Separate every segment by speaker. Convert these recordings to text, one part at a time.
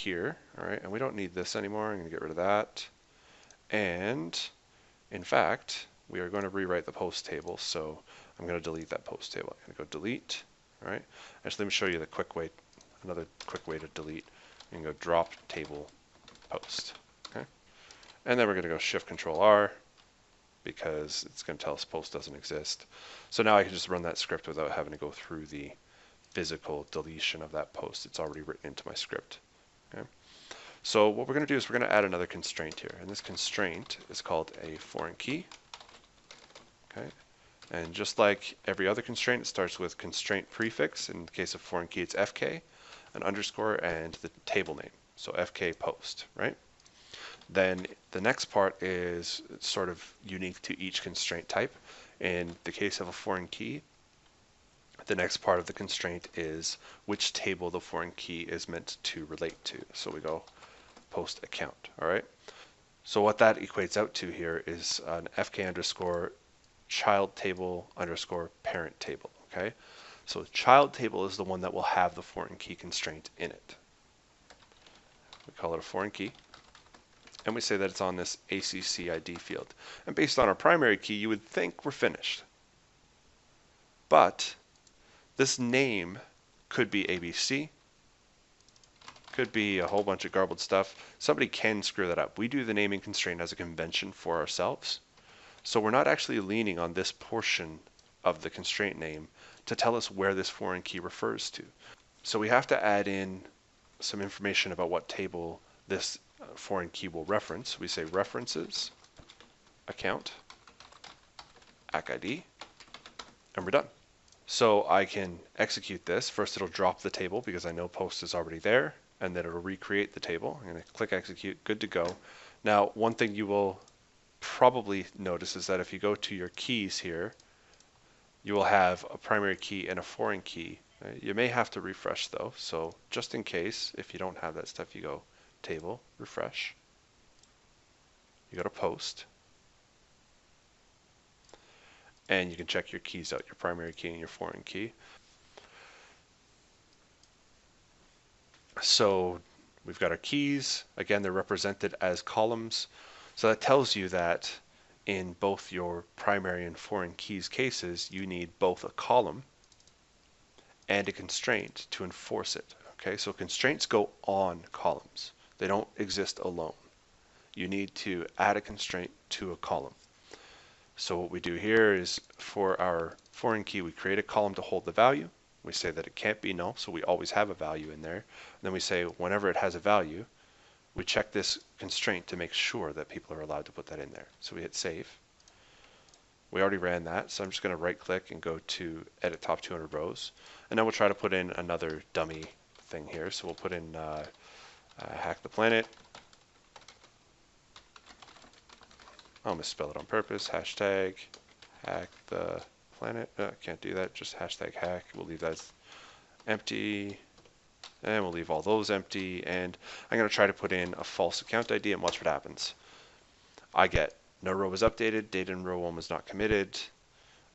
Speaker 1: here, all right, and we don't need this anymore. I'm going to get rid of that. And in fact, we are going to rewrite the post table, so I'm going to delete that post table. I'm going to go delete, all right. Actually, let me show you the quick way, another quick way to delete. You can go drop table post, okay. And then we're going to go Shift Control R because it's going to tell us post doesn't exist. So now I can just run that script without having to go through the physical deletion of that post. It's already written into my script. Okay. So what we're going to do is we're going to add another constraint here, and this constraint is called a foreign key. Okay. And just like every other constraint, it starts with constraint prefix. In the case of foreign key, it's FK, an underscore, and the table name. So FK post, right? Then the next part is sort of unique to each constraint type. In the case of a foreign key, the next part of the constraint is which table the foreign key is meant to relate to. So we go post account, all right? So what that equates out to here is an FK underscore child table underscore parent table, okay? So the child table is the one that will have the foreign key constraint in it. We call it a foreign key. And we say that it's on this ACC ID field. And based on our primary key, you would think we're finished. But this name could be ABC, could be a whole bunch of garbled stuff. Somebody can screw that up. We do the naming constraint as a convention for ourselves. So we're not actually leaning on this portion of the constraint name to tell us where this foreign key refers to. So we have to add in some information about what table this foreign key will reference. We say references, account, ACID, and we're done. So I can execute this. First it'll drop the table because I know post is already there, and then it'll recreate the table. I'm going to click execute, good to go. Now one thing you will probably notice is that if you go to your keys here, you will have a primary key and a foreign key. You may have to refresh though, so just in case, if you don't have that stuff, you go table, refresh, you go to post, and you can check your keys out, your primary key and your foreign key. So we've got our keys, again they're represented as columns, so that tells you that in both your primary and foreign keys cases you need both a column and a constraint to enforce it. Okay, so constraints go on columns. They don't exist alone. You need to add a constraint to a column. So what we do here is for our foreign key, we create a column to hold the value. We say that it can't be null, so we always have a value in there. And then we say whenever it has a value, we check this constraint to make sure that people are allowed to put that in there. So we hit save. We already ran that, so I'm just going to right click and go to edit top 200 rows. And then we'll try to put in another dummy thing here. So we'll put in hack the planet. I'll misspell it on purpose. Hashtag hack the planet. Can't do that. Just hashtag hack. We'll leave that as empty. And we'll leave all those empty. And I'm going to try to put in a false account ID and watch what happens. I get no row was updated. Data in row 1 was not committed.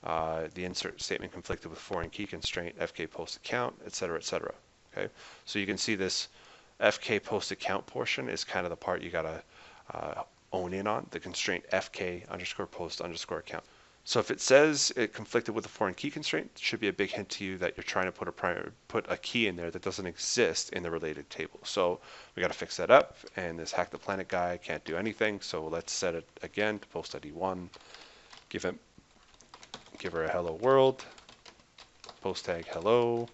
Speaker 1: The insert statement conflicted with foreign key constraint, FK post account, etc., etc. Okay, so you can see this FK post account portion is kind of the part you gotta own in on, the constraint FK underscore post underscore account. So if it says it conflicted with a foreign key constraint, it should be a big hint to you that you're trying to put a key in there that doesn't exist in the related table. So we got to fix that up, and this hack the planet guy can't do anything. So let's set it again to post ID 1. Give her a hello world. Post tag hello.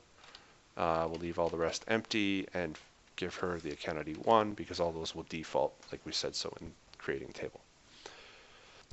Speaker 1: We'll leave all the rest empty and give her the account ID 1 because all those will default like we said so in creating table.